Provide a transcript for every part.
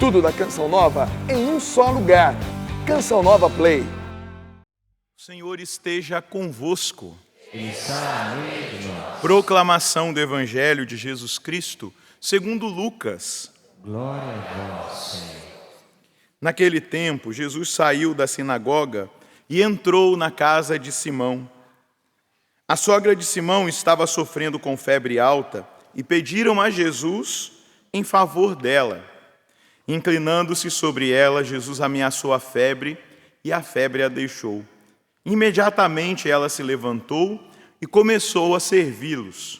Tudo da Canção Nova em um só lugar. Canção Nova Play. O Senhor esteja convosco. Ele está no meio de nós. Proclamação do Evangelho de Jesus Cristo, segundo Lucas. Glória a vós, Senhor. Naquele tempo, Jesus saiu da sinagoga e entrou na casa de Simão. A sogra de Simão estava sofrendo com febre alta e pediram a Jesus em favor dela. Inclinando-se sobre ela, Jesus ameaçou a febre e a febre a deixou. Imediatamente ela se levantou e começou a servi-los.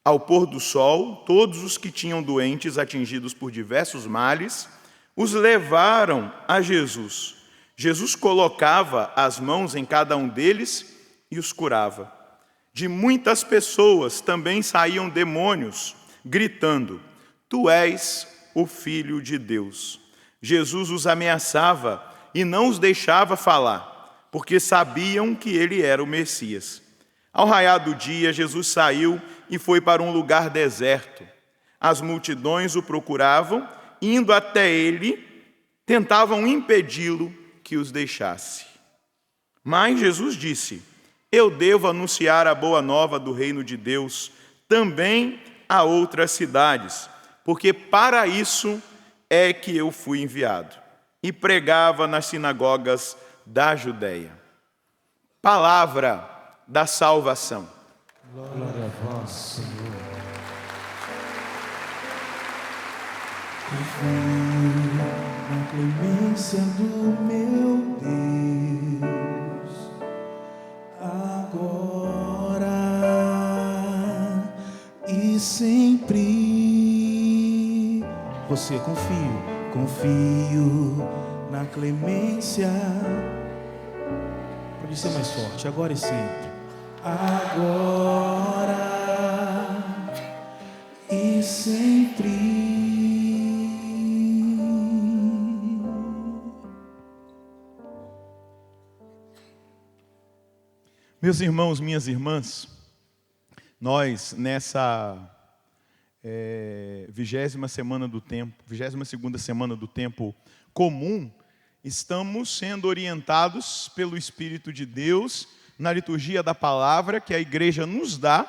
Ao pôr do sol, todos os que tinham doentes atingidos por diversos males, os levaram a Jesus. Jesus colocava as mãos em cada um deles e os curava. De muitas pessoas também saíam demônios, gritando: Tu és o Filho de Deus. Jesus os ameaçava e não os deixava falar, porque sabiam que ele era o Messias. Ao raiar do dia, Jesus saiu e foi para um lugar deserto. As multidões o procuravam, indo até ele, tentavam impedi-lo que os deixasse. Mas Jesus disse: Eu devo anunciar a boa nova do reino de Deus também a outras cidades, porque para isso é que eu fui enviado. E pregava nas sinagogas da Judéia. Palavra da salvação. Glória a vós, Senhor. Confio na clemência do meu Deus, agora e sempre. Você confio na clemência. Pode ser mais forte, agora e sempre. Agora e sempre. Meus irmãos, minhas irmãs, nós nessa 22ª semana do tempo comum, estamos sendo orientados pelo Espírito de Deus na liturgia da palavra que a igreja nos dá,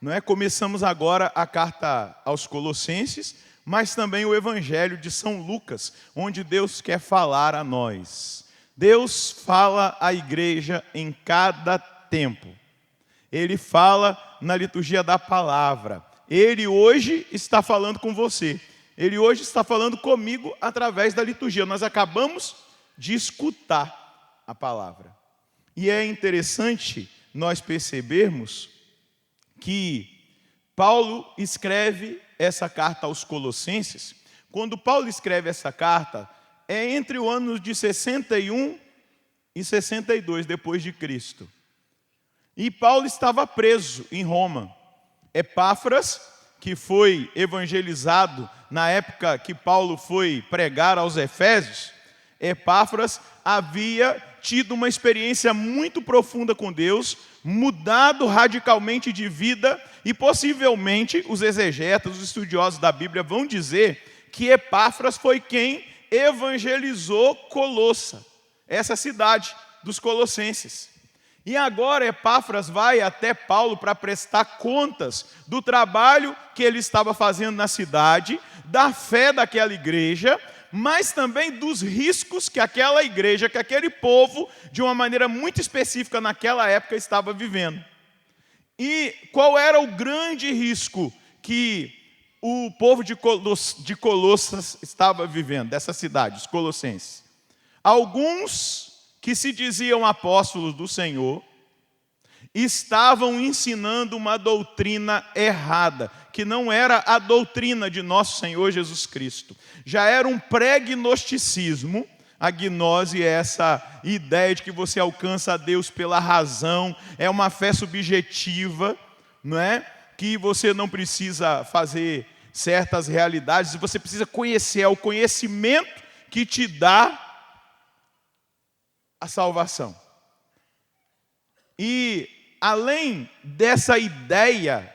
não é? Começamos agora a carta aos Colossenses, mas também o Evangelho de São Lucas, onde Deus quer falar a nós. Deus fala à igreja em cada tempo. Ele fala na liturgia da palavra. Ele hoje está falando com você. Ele hoje está falando comigo através da liturgia. Nós acabamos de escutar a palavra. E é interessante nós percebermos que Paulo escreve essa carta aos Colossenses. Quando Paulo escreve essa carta, é entre o ano de 61 e 62 depois de Cristo. E Paulo estava preso em Roma. Epáfras, que foi evangelizado na época que Paulo foi pregar aos Efésios, Epáfras havia tido uma experiência muito profunda com Deus, mudado radicalmente de vida, e possivelmente os exegetas, os estudiosos da Bíblia vão dizer que Epáfras foi quem evangelizou Colossa, essa cidade dos colossenses. E agora Epáfras vai até Paulo para prestar contas do trabalho que ele estava fazendo na cidade, da fé daquela igreja, mas também dos riscos que aquela igreja, que aquele povo, de uma maneira muito específica naquela época, estava vivendo. E qual era o grande risco que o povo de Colossas estava vivendo, dessa cidade, os colossenses? Alguns que se diziam apóstolos do Senhor estavam ensinando uma doutrina errada, que não era a doutrina de nosso Senhor Jesus Cristo. Já era um pré-gnosticismo. A gnose é essa ideia de que você alcança a Deus pela razão, é uma fé subjetiva, não é? Que você não precisa fazer certas realidades, você precisa conhecer, é o conhecimento que te dá a salvação. E além dessa ideia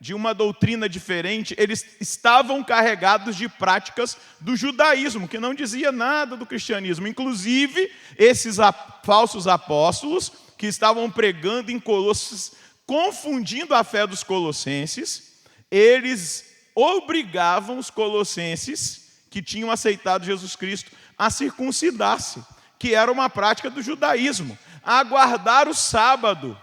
de uma doutrina diferente, eles estavam carregados de práticas do judaísmo, que não dizia nada do cristianismo. Inclusive, esses falsos apóstolos que estavam pregando em Colossos, confundindo a fé dos colossenses, eles obrigavam os colossenses que tinham aceitado Jesus Cristo a circuncidar-se, que era uma prática do judaísmo, a guardar o sábado.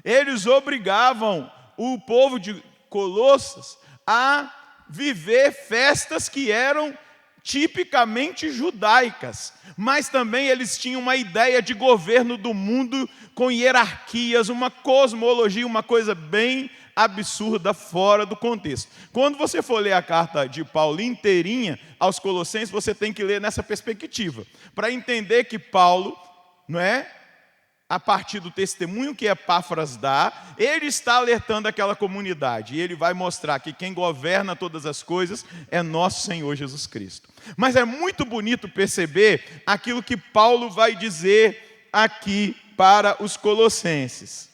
Eles obrigavam o povo de Colossas a viver festas que eram tipicamente judaicas, mas também eles tinham uma ideia de governo do mundo com hierarquias, uma cosmologia, uma coisa bem absurda, fora do contexto. Quando você for ler a carta de Paulo inteirinha aos Colossenses, você tem que ler nessa perspectiva, para entender que Paulo, não é? A partir do testemunho que Epáfras dá, ele está alertando aquela comunidade. E ele vai mostrar que quem governa todas as coisas é nosso Senhor Jesus Cristo. Mas é muito bonito perceber aquilo que Paulo vai dizer aqui para os colossenses.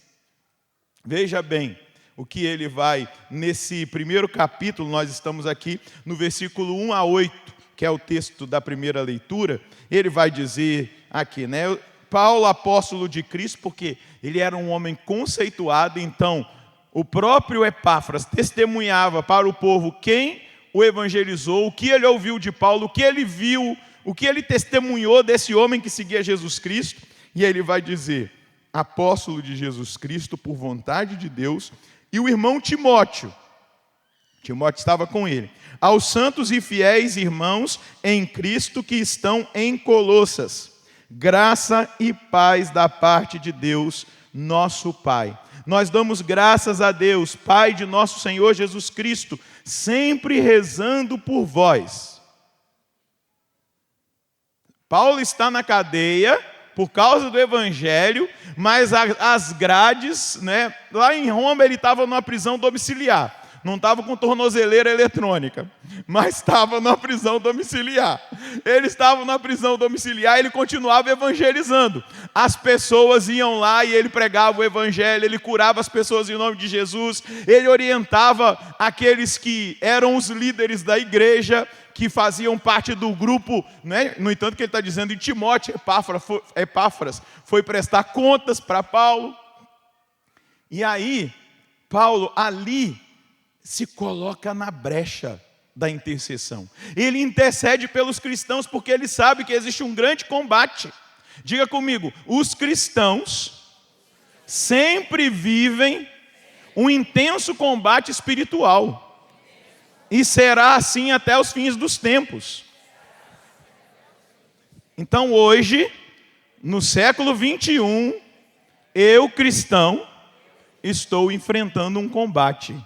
Veja bem o que ele vai, nesse primeiro capítulo, nós estamos aqui no versículo 1 a 8, que é o texto da primeira leitura. Ele vai dizer aqui, né? Paulo, apóstolo de Cristo, porque ele era um homem conceituado, então o próprio Epáfras testemunhava para o povo quem o evangelizou, o que ele ouviu de Paulo, o que ele viu, o que ele testemunhou desse homem que seguia Jesus Cristo, e ele vai dizer, apóstolo de Jesus Cristo por vontade de Deus, e o irmão Timóteo estava com ele, aos santos e fiéis irmãos em Cristo que estão em Colossas, graça e paz da parte de Deus, nosso Pai. Nós damos graças a Deus, Pai de nosso Senhor Jesus Cristo, sempre rezando por vós. Paulo está na cadeia por causa do Evangelho, mas as grades, né, lá em Roma ele estava numa prisão domiciliar. Não estava com tornozeleira eletrônica, mas estava na prisão domiciliar. Ele estava na prisão domiciliar e ele continuava evangelizando. As pessoas iam lá e ele pregava o evangelho, ele curava as pessoas em nome de Jesus, ele orientava aqueles que eram os líderes da igreja, que faziam parte do grupo, né? No entanto que ele está dizendo em Timóteo, Epáfras foi prestar contas para Paulo. E aí, Paulo ali se coloca na brecha da intercessão. Ele intercede pelos cristãos porque ele sabe que existe um grande combate. Diga comigo, os cristãos sempre vivem um intenso combate espiritual. E será assim até os fins dos tempos. Então hoje, no século 21, eu, cristão, estou enfrentando um combate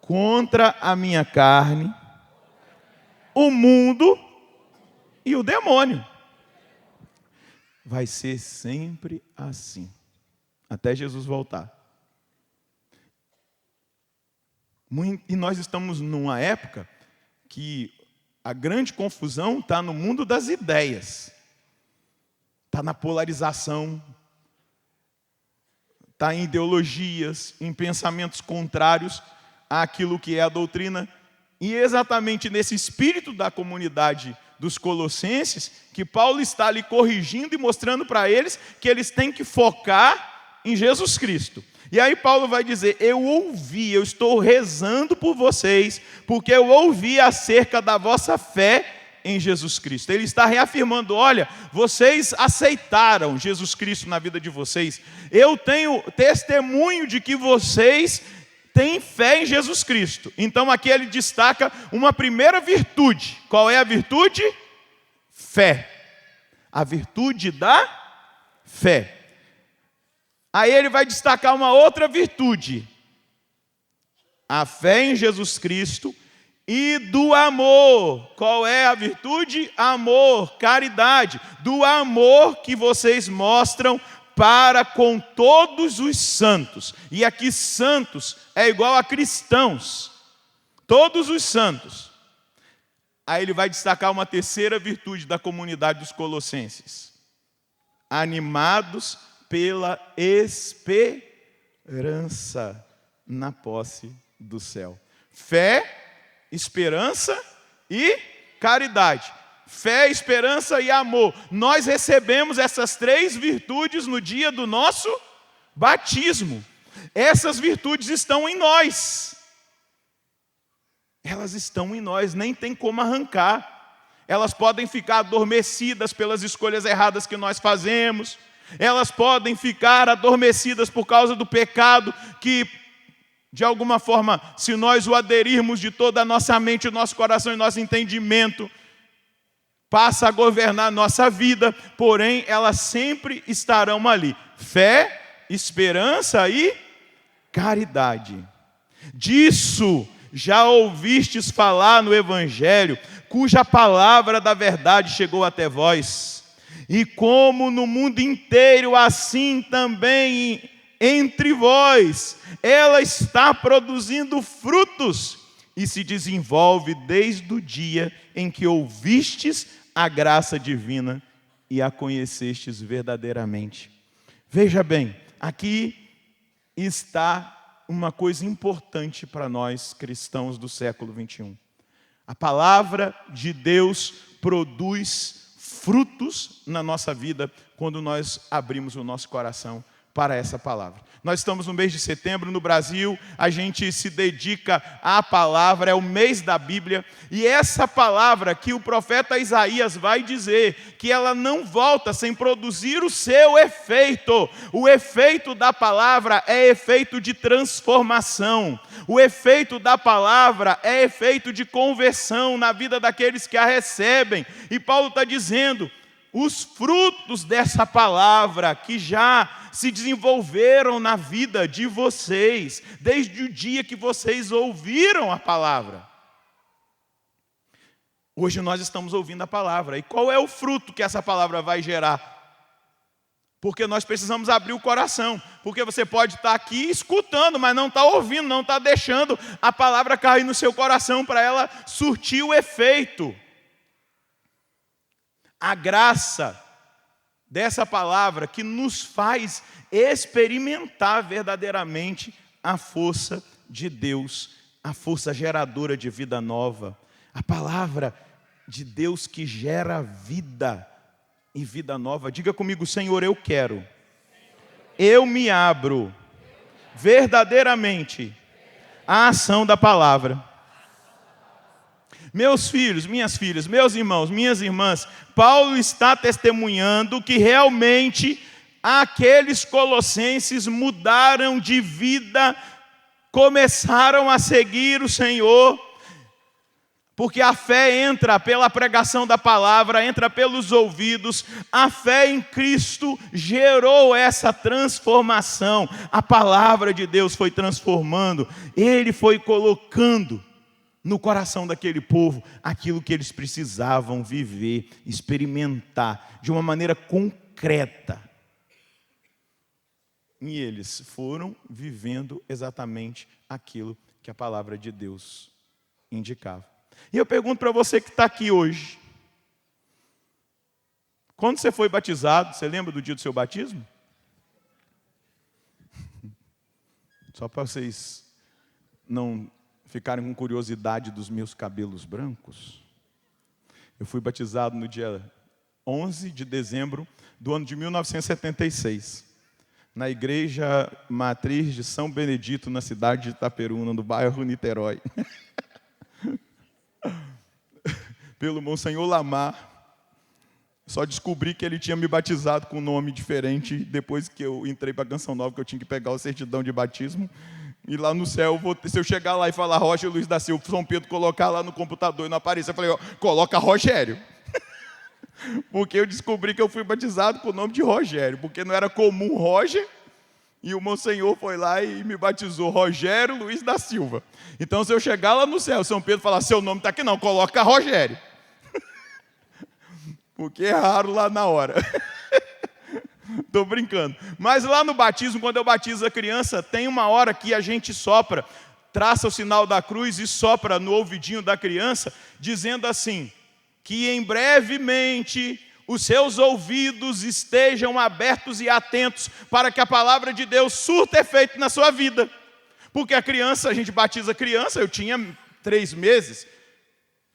contra a minha carne, o mundo e o demônio. Vai ser sempre assim, até Jesus voltar. E nós estamos numa época que a grande confusão está no mundo das ideias, está na polarização, está em ideologias, em pensamentos contrários àquilo que é a doutrina. E é exatamente nesse espírito da comunidade dos colossenses que Paulo está ali corrigindo e mostrando para eles que eles têm que focar em Jesus Cristo. E aí Paulo vai dizer, eu estou rezando por vocês, porque eu ouvi acerca da vossa fé em Jesus Cristo. Ele está reafirmando, olha, vocês aceitaram Jesus Cristo na vida de vocês. Eu tenho testemunho de que vocês têm fé em Jesus Cristo. Então aqui ele destaca uma primeira virtude. Qual é a virtude? Fé. A virtude da fé. Aí ele vai destacar uma outra virtude. A fé em Jesus Cristo e do amor. Qual é a virtude? Amor, caridade. Do amor que vocês mostram para com todos os santos. E aqui santos é igual a cristãos. Todos os santos. Aí ele vai destacar uma terceira virtude da comunidade dos colossenses. Animados pela esperança na posse do céu. Fé, esperança e caridade. Fé, esperança e amor. Nós recebemos essas 3 virtudes no dia do nosso batismo. Essas virtudes estão em nós. Elas estão em nós, nem tem como arrancar. Elas podem ficar adormecidas pelas escolhas erradas que nós fazemos. Elas podem ficar adormecidas por causa do pecado que, de alguma forma, se nós o aderirmos de toda a nossa mente, o nosso coração e nosso entendimento, passa a governar a nossa vida, porém, elas sempre estarão ali. Fé, esperança e caridade. Disso já ouvistes falar no Evangelho, cuja palavra da verdade chegou até vós. E como no mundo inteiro, assim também entre vós, ela está produzindo frutos e se desenvolve desde o dia em que ouvistes a graça divina e a conhecestes verdadeiramente. Veja bem, aqui está uma coisa importante para nós cristãos do século 21. A palavra de Deus produz frutos na nossa vida quando nós abrimos o nosso coração para essa palavra. Nós estamos no mês de setembro no Brasil, a gente se dedica à palavra, é o mês da Bíblia, e essa palavra que o profeta Isaías vai dizer, que ela não volta sem produzir o seu efeito. O efeito da palavra é efeito de transformação. O efeito da palavra é efeito de conversão na vida daqueles que a recebem. E Paulo está dizendo, os frutos dessa palavra que já se desenvolveram na vida de vocês, desde o dia que vocês ouviram a palavra. Hoje nós estamos ouvindo a palavra. E qual é o fruto que essa palavra vai gerar? Porque nós precisamos abrir o coração. Porque você pode estar aqui escutando, mas não está ouvindo, não está deixando a palavra cair no seu coração para ela surtir o efeito. A graça dessa palavra que nos faz experimentar verdadeiramente a força de Deus, a força geradora de vida nova, a palavra de Deus que gera vida e vida nova. Diga comigo, Senhor, eu quero, eu me abro verdadeiramente à ação da palavra. Meus filhos, minhas filhas, meus irmãos, minhas irmãs, Paulo está testemunhando que realmente aqueles colossenses mudaram de vida, começaram a seguir o Senhor, porque a fé entra pela pregação da palavra, entra pelos ouvidos. A fé em Cristo gerou essa transformação. A palavra de Deus foi transformando, Ele foi colocando no coração daquele povo aquilo que eles precisavam viver, experimentar de uma maneira concreta. E eles foram vivendo exatamente aquilo que a palavra de Deus indicava. E eu pergunto para você que está aqui hoje, quando você foi batizado, você lembra do dia do seu batismo? Só para vocês não ficarem com curiosidade dos meus cabelos brancos, eu fui batizado no dia 11 de dezembro do ano de 1976, na igreja matriz de São Benedito, na cidade de Itaperuna, no bairro Niterói, pelo Monsenhor Lamar. Só descobri que ele tinha me batizado com um nome diferente depois que eu entrei para a Canção Nova, que eu tinha que pegar a certidão de batismo. E lá no céu, se eu chegar lá e falar Roger Luiz da Silva, São Pedro colocar lá no computador e não aparecer, eu falei, ó, coloca Rogério. Porque eu descobri que eu fui batizado com o nome de Rogério, porque não era comum Roger, e o Monsenhor foi lá e me batizou Rogério Luiz da Silva. Então, se eu chegar lá no céu, São Pedro falar, seu nome está aqui, não, coloca Rogério. Porque é raro lá na hora. Estou brincando. Mas lá no batismo, quando eu batizo a criança, tem uma hora que a gente sopra, traça o sinal da cruz e sopra no ouvidinho da criança, dizendo assim, que em brevemente os seus ouvidos estejam abertos e atentos para que a palavra de Deus surta efeito na sua vida. Porque a criança, a gente batiza a criança, eu tinha 3 meses.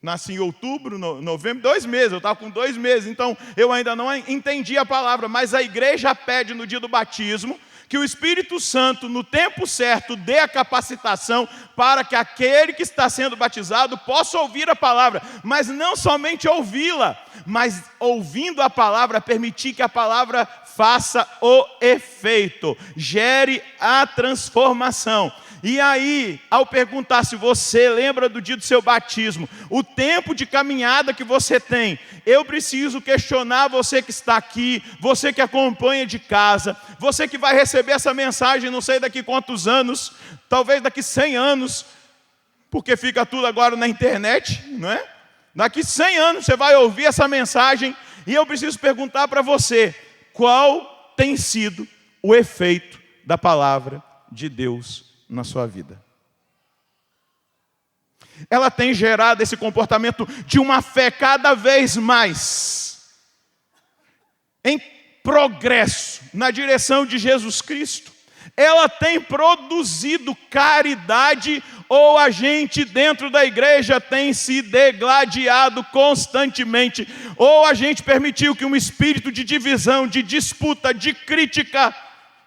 Nasci em outubro, novembro, 2 meses, eu estava com 2 meses, então eu ainda não entendi a palavra, mas a igreja pede no dia do batismo que o Espírito Santo, no tempo certo, dê a capacitação para que aquele que está sendo batizado possa ouvir a palavra, mas não somente ouvi-la, mas ouvindo a palavra, permitir que a palavra faça o efeito, gere a transformação. E aí, ao perguntar se você lembra do dia do seu batismo, o tempo de caminhada que você tem, eu preciso questionar você que está aqui, você que acompanha de casa, você que vai receber essa mensagem, não sei daqui quantos anos, talvez daqui 100 anos, porque fica tudo agora na internet, não é? Daqui 100 anos você vai ouvir essa mensagem e eu preciso perguntar para você, qual tem sido o efeito da palavra de Deus na sua vida? Ela tem gerado esse comportamento de uma fé cada vez mais em progresso na direção de Jesus Cristo? Ela tem produzido caridade ou a gente dentro da igreja tem se degladiado constantemente? Ou a gente permitiu que um espírito de divisão, de disputa, de crítica,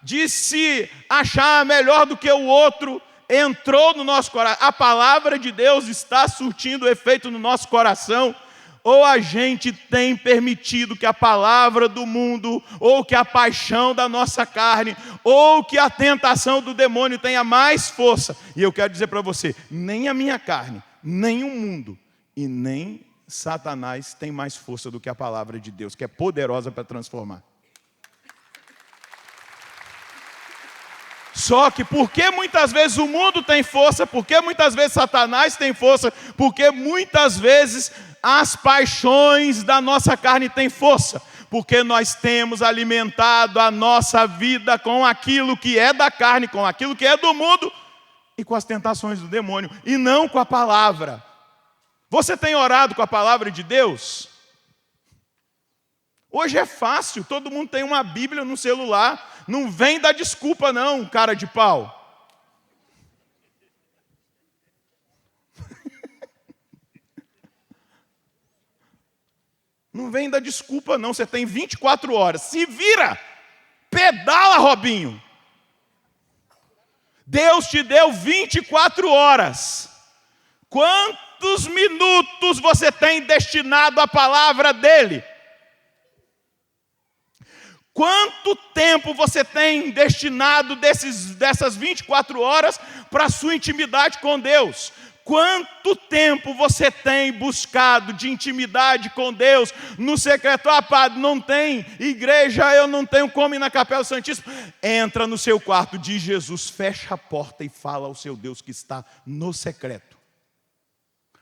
de se achar melhor do que o outro, entrou no nosso coração? A palavra de Deus está surtindo efeito no nosso coração? Ou a gente tem permitido que a palavra do mundo, ou que a paixão da nossa carne, ou que a tentação do demônio tenha mais força? E eu quero dizer para você, nem a minha carne, nem o mundo, e nem Satanás tem mais força do que a palavra de Deus, que é poderosa para transformar. Só que porque muitas vezes o mundo tem força, porque muitas vezes Satanás tem força, porque muitas vezes as paixões da nossa carne têm força, porque nós temos alimentado a nossa vida com aquilo que é da carne, com aquilo que é do mundo e com as tentações do demônio, e não com a palavra. Você tem orado com a palavra de Deus? Hoje é fácil, todo mundo tem uma Bíblia no celular. Não vem dar desculpa não, cara de pau. Não vem dar desculpa não, você tem 24 horas. Se vira, pedala, Robinho. Deus te deu 24 horas. Quantos minutos você tem destinado à palavra dele? Quanto tempo você tem destinado dessas 24 horas para a sua intimidade com Deus? Quanto tempo você tem buscado de intimidade com Deus no secreto? Ah, padre, não tem igreja, eu não tenho como ir na Capela Santíssima. Entra no seu quarto, diz Jesus, fecha a porta e fala ao seu Deus que está no secreto.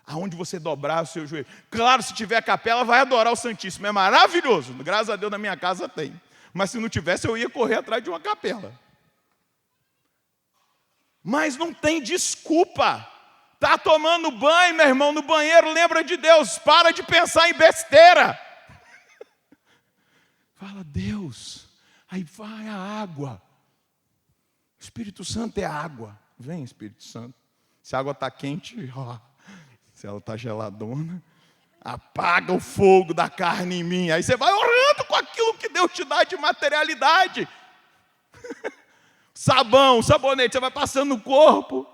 Aonde você dobrar o seu joelho. Claro, se tiver capela, vai adorar o Santíssimo. É maravilhoso. Graças a Deus na minha casa tem. Mas se não tivesse, eu ia correr atrás de uma capela. Mas não tem desculpa. Está tomando banho, meu irmão, no banheiro, lembra de Deus. Para de pensar em besteira. Fala, Deus. Aí vai a água. O Espírito Santo é água. Vem, Espírito Santo. Se a água está quente, ó. Se ela está geladona, apaga o fogo da carne em mim. Aí você vai orando com aquilo que Deus te dá de materialidade. Sabão, sabonete, você vai passando no corpo.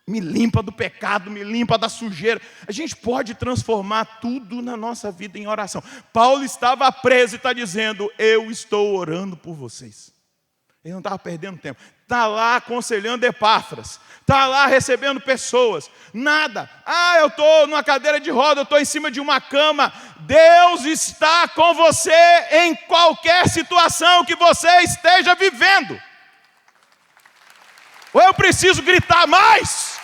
Me limpa do pecado, me limpa da sujeira. A gente pode transformar tudo na nossa vida em oração. Paulo estava preso e está dizendo, eu estou orando por vocês. Ele não estava perdendo tempo. Está lá aconselhando Epáfras. Está lá recebendo pessoas. Nada. Ah, eu estou numa cadeira de roda, eu estou em cima de uma cama. Deus está com você em qualquer situação que você esteja vivendo. Ou eu preciso gritar mais?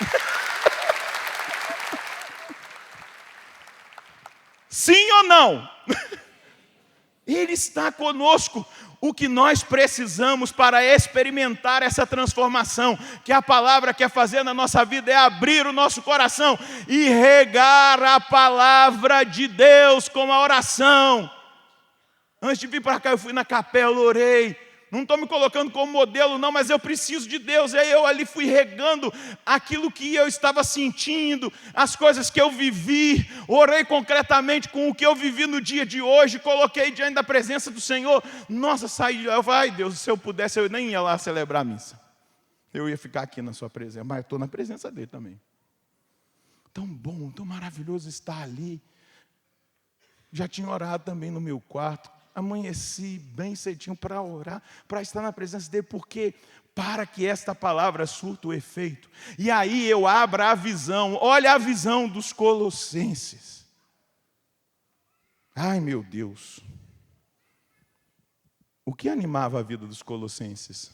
Sim ou não? Ele está conosco. O que nós precisamos para experimentar essa transformação que a palavra quer fazer na nossa vida é abrir o nosso coração e regar a palavra de Deus com a oração. Antes de vir para cá, eu fui na capela, orei. Não estou me colocando como modelo, não, mas eu preciso de Deus. E aí eu ali fui regando aquilo que eu estava sentindo, as coisas que eu vivi, orei concretamente com o que eu vivi no dia de hoje, coloquei diante da presença do Senhor. Nossa, saí, eu falei, ai Deus, se eu pudesse, eu nem ia lá celebrar a missa. Eu ia ficar aqui na sua presença, mas estou na presença dele também. Tão bom, tão maravilhoso estar ali. Já tinha orado também no meu quarto. Amanheci bem cedinho para orar, para estar na presença dele, porque para que esta palavra surta o efeito. E aí eu abro a visão, olha a visão dos Colossenses. Ai meu Deus, o que animava a vida dos Colossenses?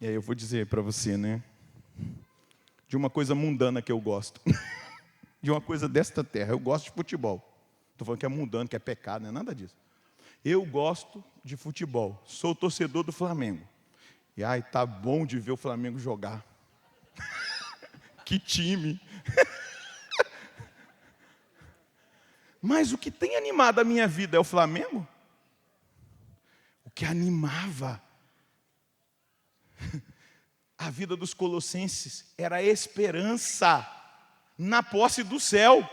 E aí eu vou dizer para você, né? De uma coisa mundana que eu gosto, de uma coisa desta terra, eu gosto de futebol. Estou falando que é mundano, que é pecado, não é nada disso. Eu gosto de futebol, sou torcedor do Flamengo. E ai, tá bom de ver o Flamengo jogar. Que time! Mas o que tem animado a minha vida é o Flamengo? O que animava a vida dos colossenses era a esperança na posse do céu.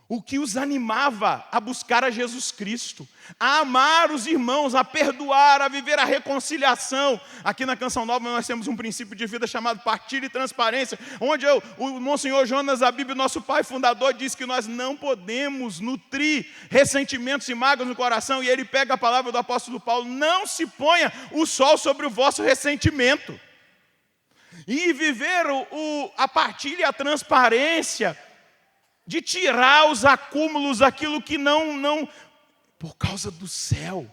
O que os animava a buscar a Jesus Cristo, a amar os irmãos, a perdoar, a viver a reconciliação. Aqui na Canção Nova nós temos um princípio de vida chamado partilha e transparência, onde o Monsenhor Jonas Abib, nosso pai fundador, diz que nós não podemos nutrir ressentimentos e mágoas no coração, e ele pega a palavra do apóstolo Paulo, não se ponha o sol sobre o vosso ressentimento. E viver a partilha e a transparência, de tirar os acúmulos, aquilo que não, por causa do céu.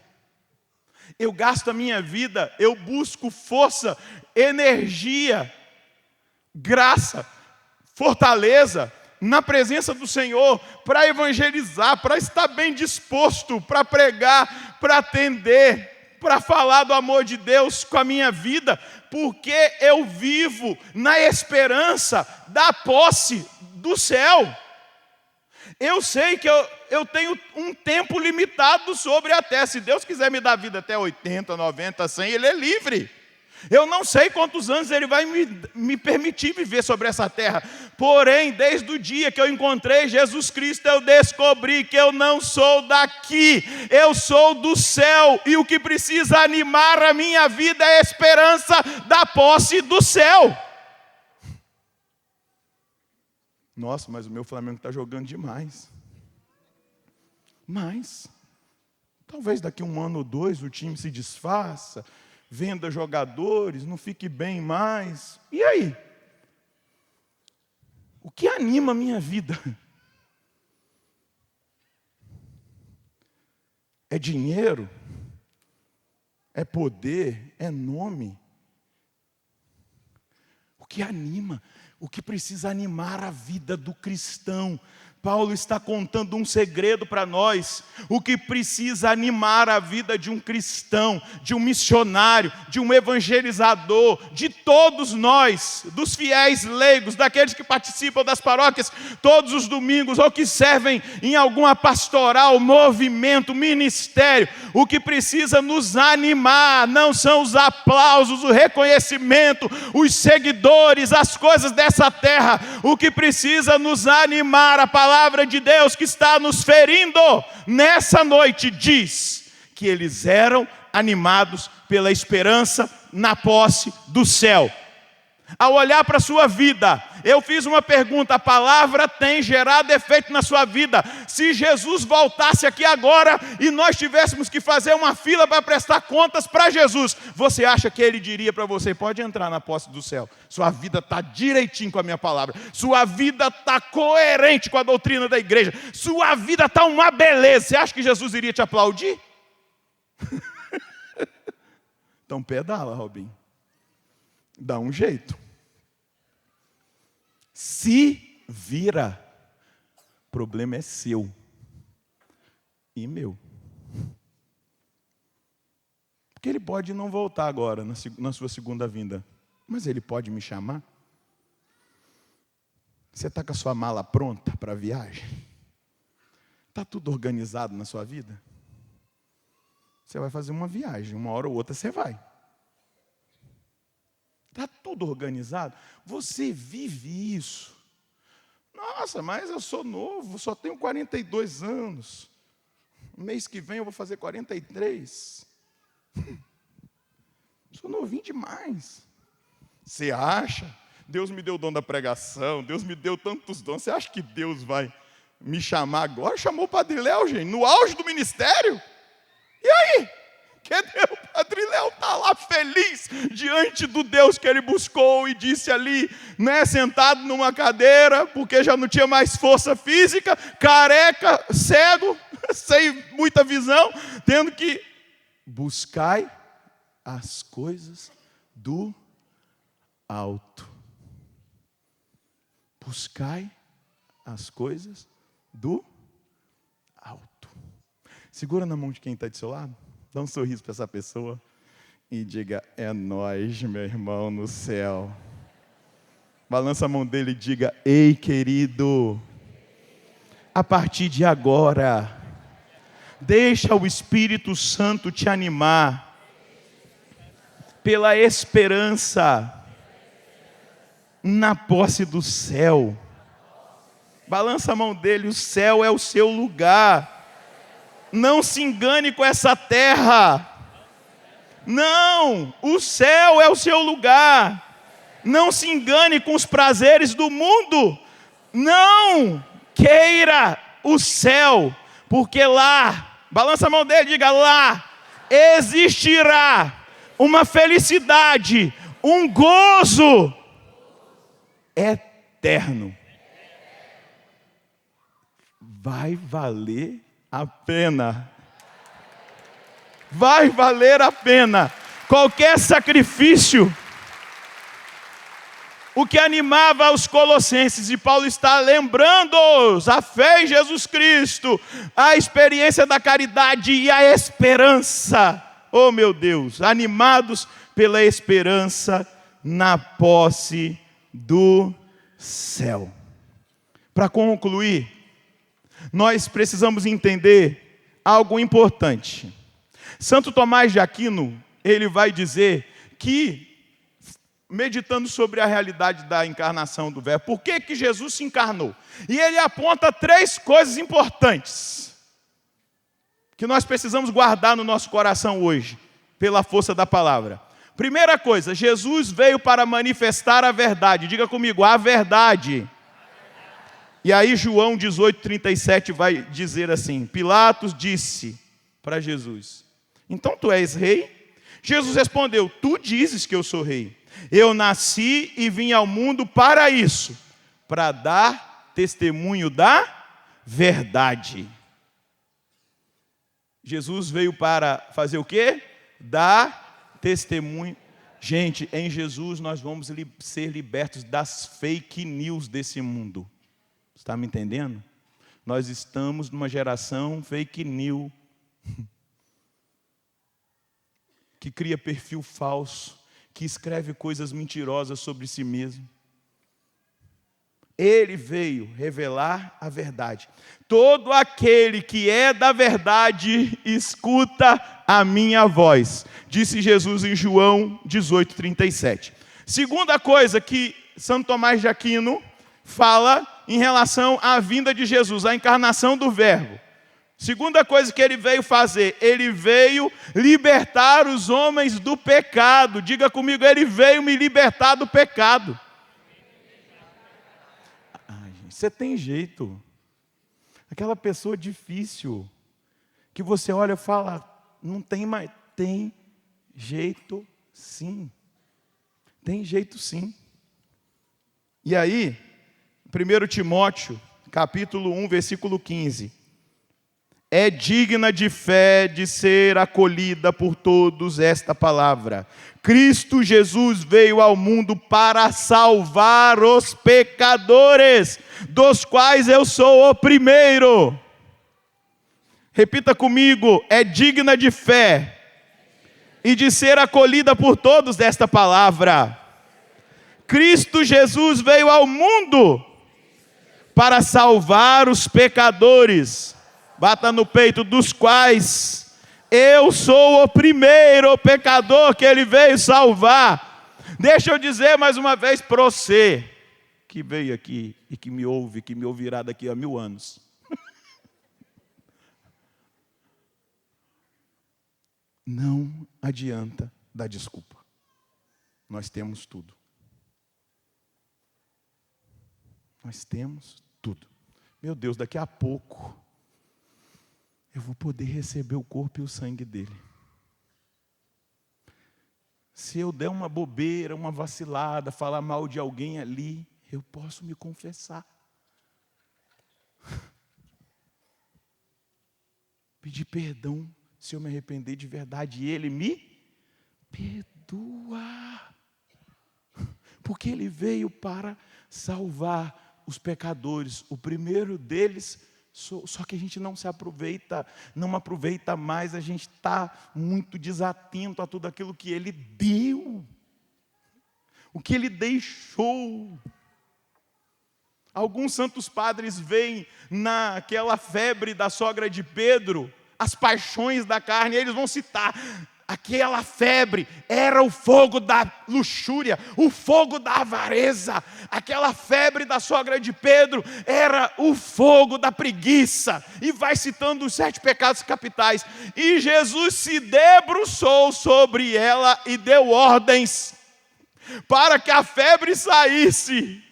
Eu gasto a minha vida, eu busco força, energia, graça, fortaleza, na presença do Senhor, para evangelizar, para estar bem disposto, para pregar, para atender, para falar do amor de Deus com a minha vida, porque eu vivo na esperança da posse do céu. Eu sei que eu tenho um tempo limitado sobre a terra. Se Deus quiser me dar vida até 80, 90, 100, Ele é livre. Eu não sei quantos anos Ele vai me permitir viver sobre essa terra. Porém, desde o dia que eu encontrei Jesus Cristo, eu descobri que eu não sou daqui. Eu sou do céu. E o que precisa animar a minha vida é a esperança da posse do céu. Nossa, mas o meu Flamengo está jogando demais. Mas, talvez daqui a 1 ano ou 2 o time se desfaça, venda jogadores, não fique bem mais. E aí? O que anima a minha vida? É dinheiro? É poder? É nome? O que anima? O que precisa animar a vida do cristão? Paulo está contando um segredo para nós. O que precisa animar a vida de um cristão, de um missionário, de um evangelizador, de todos nós, dos fiéis leigos, daqueles que participam das paróquias todos os domingos, ou que servem em alguma pastoral, movimento, ministério. O que precisa nos animar não são os aplausos, o reconhecimento, os seguidores, as coisas dessa terra. O que precisa nos animar, a palavra de Deus que está nos ferindo nessa noite diz que eles eram animados pela esperança na posse do céu. Ao olhar para a sua vida, eu fiz uma pergunta: a palavra tem gerado efeito na sua vida? Se Jesus voltasse aqui agora e nós tivéssemos que fazer uma fila para prestar contas para Jesus, você acha que Ele diria para você: pode entrar na posse do céu, sua vida está direitinho com a minha palavra, sua vida está coerente com a doutrina da igreja, sua vida está uma beleza? Você acha que Jesus iria te aplaudir? Então pedala, Robinho. Dá um jeito. Se vira, o problema é seu e meu. Porque Ele pode não voltar agora, na sua segunda vinda, mas Ele pode me chamar. Você está com a sua mala pronta para a viagem? Está tudo organizado na sua vida? Você vai fazer uma viagem, uma hora ou outra você vai. Está tudo organizado? Você vive isso? Nossa, mas eu sou novo, só tenho 42 anos. Mês que vem eu vou fazer 43. Sou novinho demais. Você acha? Deus me deu o dom da pregação, Deus me deu tantos dons. Você acha que Deus vai me chamar agora? Chamou o Padre Léo, gente, no auge do ministério. E aí? Cadê o Padre Léo? Está lá feliz diante do Deus que ele buscou e disse ali, né, sentado numa cadeira, porque já não tinha mais força física, careca, cego, sem muita visão, tendo que buscai as coisas do alto. Buscai as coisas do alto. Segura na mão de quem está do seu lado. Dá um sorriso para essa pessoa e diga, é nós, meu irmão, no céu. Balança a mão dele e diga, ei, querido, a partir de agora, deixa o Espírito Santo te animar pela esperança na posse do céu. Balança a mão dele, o céu é o seu lugar. Não se engane com essa terra. Não, o céu é o seu lugar. Não se engane com os prazeres do mundo. Não queira o céu, porque lá, balança a mão dele, diga, lá existirá uma felicidade, um gozo eterno. Vai valer a pena. Vai valer a pena. Qualquer sacrifício. O que animava os colossenses, e Paulo está lembrando-os, a fé em Jesus Cristo, a experiência da caridade e a esperança. Oh meu Deus, animados pela esperança na posse do céu. Para concluir, nós precisamos entender algo importante. Santo Tomás de Aquino, ele vai dizer que, meditando sobre a realidade da encarnação do Verbo, por que Jesus se encarnou? E ele aponta 3 coisas importantes, que nós precisamos guardar no nosso coração hoje, pela força da palavra. Primeira coisa, Jesus veio para manifestar a verdade. Diga comigo, a verdade. E aí João 18:37 vai dizer assim, Pilatos disse para Jesus, então tu és rei? Jesus respondeu, tu dizes que eu sou rei. Eu nasci e vim ao mundo para isso, para dar testemunho da verdade. Jesus veio para fazer o quê? Dar testemunho. Gente, em Jesus nós vamos ser libertos das fake news desse mundo. Está me entendendo? Nós estamos numa geração fake news, que cria perfil falso, que escreve coisas mentirosas sobre si mesmo. Ele veio revelar a verdade. Todo aquele que é da verdade, escuta a minha voz, disse Jesus em João 18:37. Segunda coisa que Santo Tomás de Aquino fala em relação à vinda de Jesus, à encarnação do Verbo. Segunda coisa que ele veio fazer, ele veio libertar os homens do pecado. Diga comigo, ele veio me libertar do pecado. Ai, gente, você tem jeito. Aquela pessoa difícil, que você olha e fala, não tem mais. Tem jeito sim. Tem jeito sim. E aí, 1 Timóteo, capítulo 1, versículo 15. É digna de fé de ser acolhida por todos esta palavra. Cristo Jesus veio ao mundo para salvar os pecadores, dos quais eu sou o primeiro. Repita comigo, é digna de fé e de ser acolhida por todos esta palavra. Cristo Jesus veio ao mundo para salvar os pecadores, Bata no peito, dos quais eu sou o primeiro pecador que ele veio salvar. Deixa eu dizer mais uma vez para você, que veio aqui e que me ouve, que me ouvirá daqui a 1000 anos. Não adianta dar desculpa. Nós temos tudo. Nós temos tudo. Meu Deus, daqui a pouco eu vou poder receber o corpo e o sangue dele. Se eu der uma bobeira, uma vacilada, falar mal de alguém ali, eu posso me confessar. Pedir perdão se eu me arrepender de verdade, e ele me perdoa. Porque ele veio para salvar os pecadores. O primeiro deles, só que a gente não se aproveita, não aproveita mais, a gente está muito desatento a tudo aquilo que ele deu, o que ele deixou. Alguns santos padres veem naquela febre da sogra de Pedro as paixões da carne, e eles vão citar: aquela febre era o fogo da luxúria, o fogo da avareza. Aquela febre da sogra de Pedro era o fogo da preguiça. E vai citando os 7 pecados capitais. E Jesus se debruçou sobre ela e deu ordens para que a febre saísse.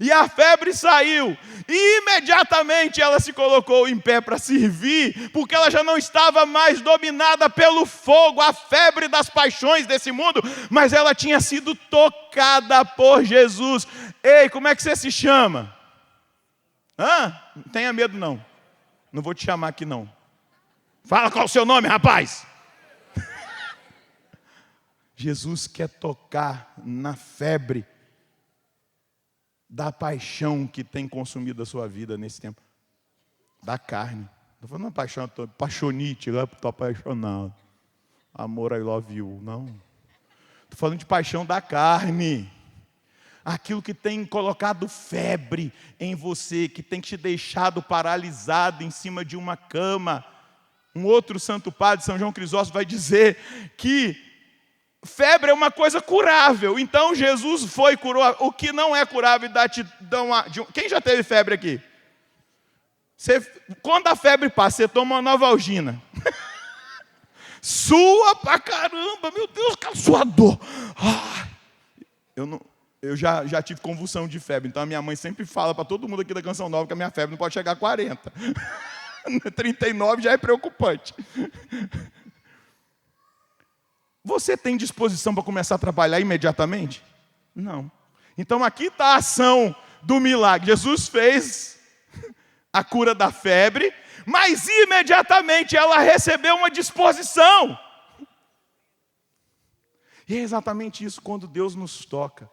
E a febre saiu, e imediatamente ela se colocou em pé para servir, porque ela já não estava mais dominada pelo fogo, a febre das paixões desse mundo, mas ela tinha sido tocada por Jesus. Ei, como é que você se chama? Não tenha medo não, não vou te chamar aqui não. Fala qual é o seu nome, rapaz. Jesus quer tocar na febre da paixão que tem consumido a sua vida nesse tempo. Da carne. Não estou falando de paixão, paixonite, estou apaixonado. Amor, I love you. Não. Estou falando de paixão da carne. Aquilo que tem colocado febre em você, que tem te deixado paralisado em cima de uma cama. Um outro santo padre, São João Crisóstomo, vai dizer que febre é uma coisa curável. Então Jesus foi, curou o que não é curável. Quem já teve febre aqui? Quando a febre passa, você toma uma Novalgina. Sua pra caramba, meu Deus, que suador. Eu já tive convulsão de febre. Então a minha mãe sempre fala para todo mundo aqui da Canção Nova que a minha febre não pode chegar a 40. 39 já é preocupante. Você tem disposição para começar a trabalhar imediatamente? Não. Então aqui está a ação do milagre. Jesus fez a cura da febre, mas imediatamente ela recebeu uma disposição. E é exatamente isso quando Deus nos toca.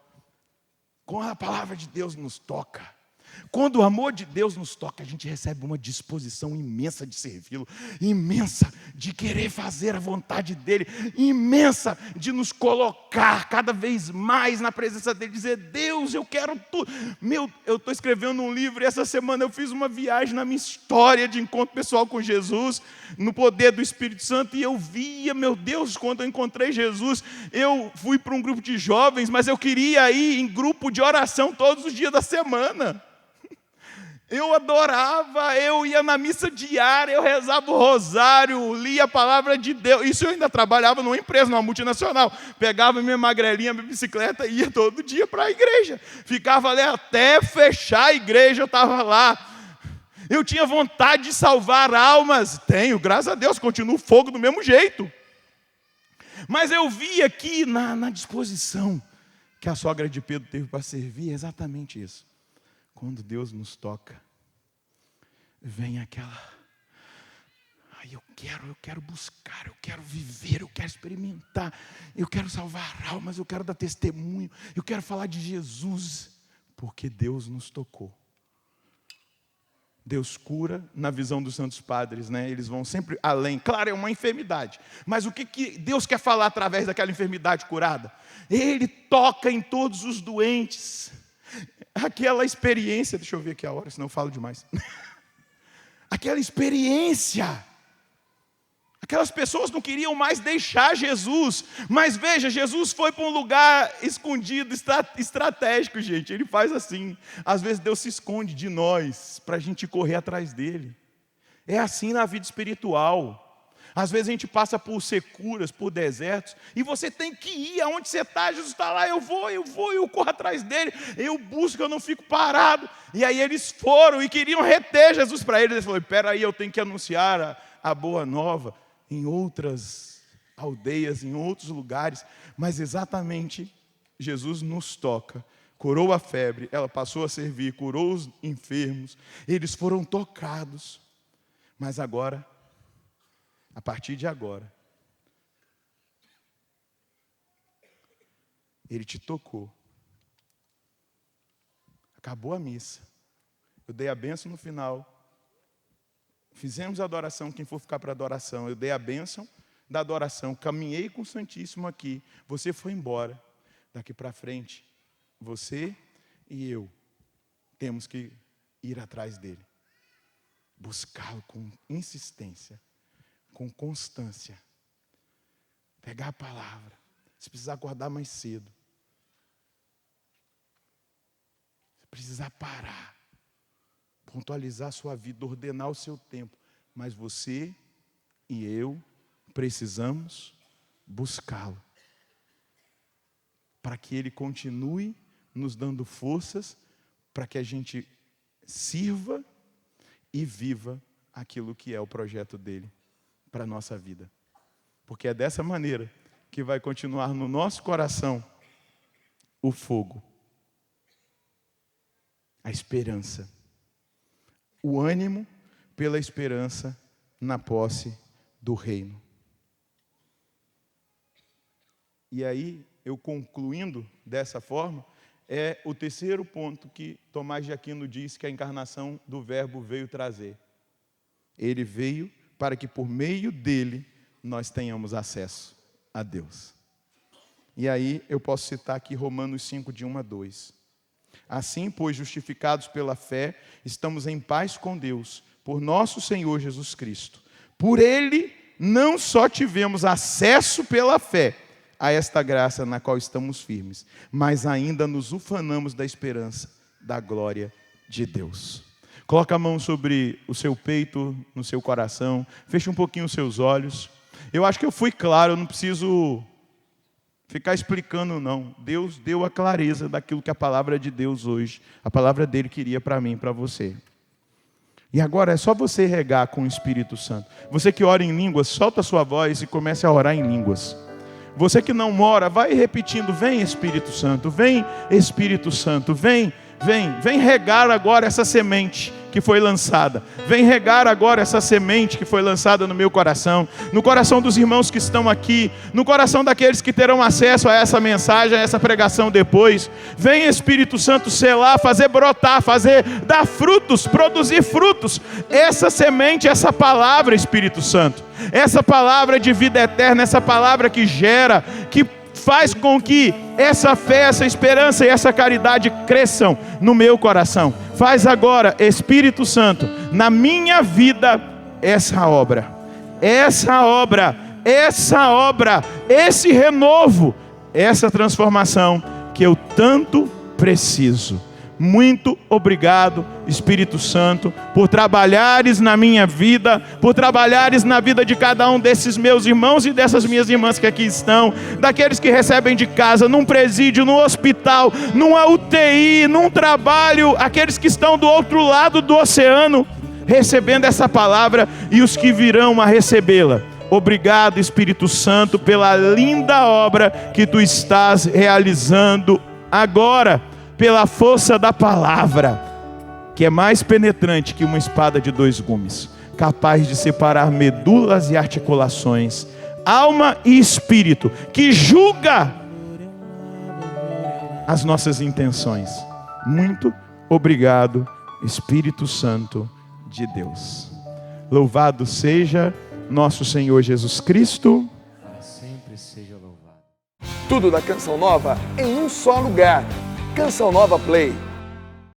Quando a palavra de Deus nos toca. Quando o amor de Deus nos toca, a gente recebe uma disposição imensa de servi-lo, imensa de querer fazer a vontade dele, imensa de nos colocar cada vez mais na presença dele, dizer: Deus, eu quero tudo. Eu estou escrevendo um livro e essa semana eu fiz uma viagem na minha história de encontro pessoal com Jesus, no poder do Espírito Santo, e eu via, meu Deus, quando eu encontrei Jesus, eu fui para um grupo de jovens, mas eu queria ir em grupo de oração todos os dias da semana. Eu adorava, eu ia na missa diária, eu rezava o rosário, lia a palavra de Deus. Isso eu ainda trabalhava numa empresa, numa multinacional. Pegava minha magrelinha, minha bicicleta e ia todo dia para a igreja. Ficava ali até fechar a igreja, eu estava lá. Eu tinha vontade de salvar almas. Tenho, graças a Deus, continuo fogo do mesmo jeito. Mas eu vi aqui na disposição que a sogra de Pedro teve para servir exatamente isso. Quando Deus nos toca, vem aquela: eu quero buscar, eu quero viver, eu quero experimentar, eu quero salvar almas, eu quero dar testemunho, eu quero falar de Jesus, porque Deus nos tocou. Deus cura na visão dos santos padres, né? Eles vão sempre além. Claro, é uma enfermidade, mas o que Deus quer falar através daquela enfermidade curada? Ele toca em todos os doentes. Aquela experiência, deixa eu ver aqui a hora, senão eu falo demais. aquela experiência. Aquelas pessoas não queriam mais deixar Jesus, mas veja, Jesus foi para um lugar escondido, estratégico, gente. Ele faz assim. Às vezes Deus se esconde de nós para a gente correr atrás dele. É assim na vida espiritual. Às vezes a gente passa por securas, por desertos, e você tem que ir aonde você está. Jesus está lá, eu corro atrás dele, eu busco, eu não fico parado. E aí eles foram e queriam reter Jesus para eles. Ele falou: espera aí, eu tenho que anunciar a boa nova em outras aldeias, em outros lugares. Mas exatamente Jesus nos toca, curou a febre, ela passou a servir, curou os enfermos, eles foram tocados. Mas agora, a partir de agora, Ele te tocou. Acabou a missa. Eu dei a bênção no final. Fizemos a adoração, quem for ficar para a adoração. Eu dei a bênção da adoração. Caminhei com o Santíssimo aqui. Você foi embora. Daqui para frente, você e eu temos que ir atrás dele. Buscá-lo com insistência, com constância. Pegar a palavra. Se precisar acordar mais cedo. Se precisar parar. Pontualizar a sua vida, ordenar o seu tempo. Mas você e eu precisamos buscá-lo. Para que ele continue nos dando forças, para que a gente sirva e viva aquilo que é o projeto dele para a nossa vida. Porque é dessa maneira que vai continuar no nosso coração o fogo, a esperança, o ânimo pela esperança na posse do reino. E aí, eu concluindo dessa forma, é o terceiro ponto que Tomás de Aquino diz que a encarnação do Verbo veio trazer. Ele veio para que por meio dele nós tenhamos acesso a Deus. E aí eu posso citar aqui Romanos 5, de 1 a 2. Assim, pois, justificados pela fé, estamos em paz com Deus, por nosso Senhor Jesus Cristo. Por ele, não só tivemos acesso pela fé a esta graça na qual estamos firmes, mas ainda nos ufanamos da esperança da glória de Deus. Coloca a mão sobre o seu peito, no seu coração, feche um pouquinho os seus olhos. Eu acho que eu fui claro, eu não preciso ficar explicando não. Deus deu a clareza daquilo que a palavra de Deus hoje, a palavra dele queria para mim e para você. E agora é só você regar com o Espírito Santo. Você que ora em línguas, solta a sua voz e comece a orar em línguas. Você que não mora, vai repetindo: vem Espírito Santo, vem Espírito Santo, vem regar agora essa semente que foi lançada. Vem regar agora essa semente que foi lançada no meu coração, no coração dos irmãos que estão aqui, no coração daqueles que terão acesso a essa mensagem, a essa pregação depois. Vem Espírito Santo selar, fazer brotar, fazer dar frutos, produzir frutos. Essa semente, essa palavra, Espírito Santo, essa palavra de vida eterna, essa palavra que gera, que faz com que essa fé, essa esperança e essa caridade cresçam no meu coração. Faz agora, Espírito Santo, na minha vida, essa obra, esse renovo, essa transformação que eu tanto preciso. Muito obrigado, Espírito Santo, por trabalhares na minha vida, por trabalhares na vida de cada um desses meus irmãos e dessas minhas irmãs que aqui estão, daqueles que recebem de casa, num presídio, num hospital, numa UTI, num trabalho, aqueles que estão do outro lado do oceano, recebendo essa palavra e os que virão a recebê-la. Obrigado, Espírito Santo, pela linda obra que tu estás realizando agora, pela força da palavra, que é mais penetrante que uma espada de 2 gumes, capaz de separar medulas e articulações, alma e espírito, que julga as nossas intenções. Muito obrigado, Espírito Santo de Deus. Louvado seja nosso Senhor Jesus Cristo. Para sempre seja louvado. Tudo da Canção Nova em um só lugar. Canção Nova Play.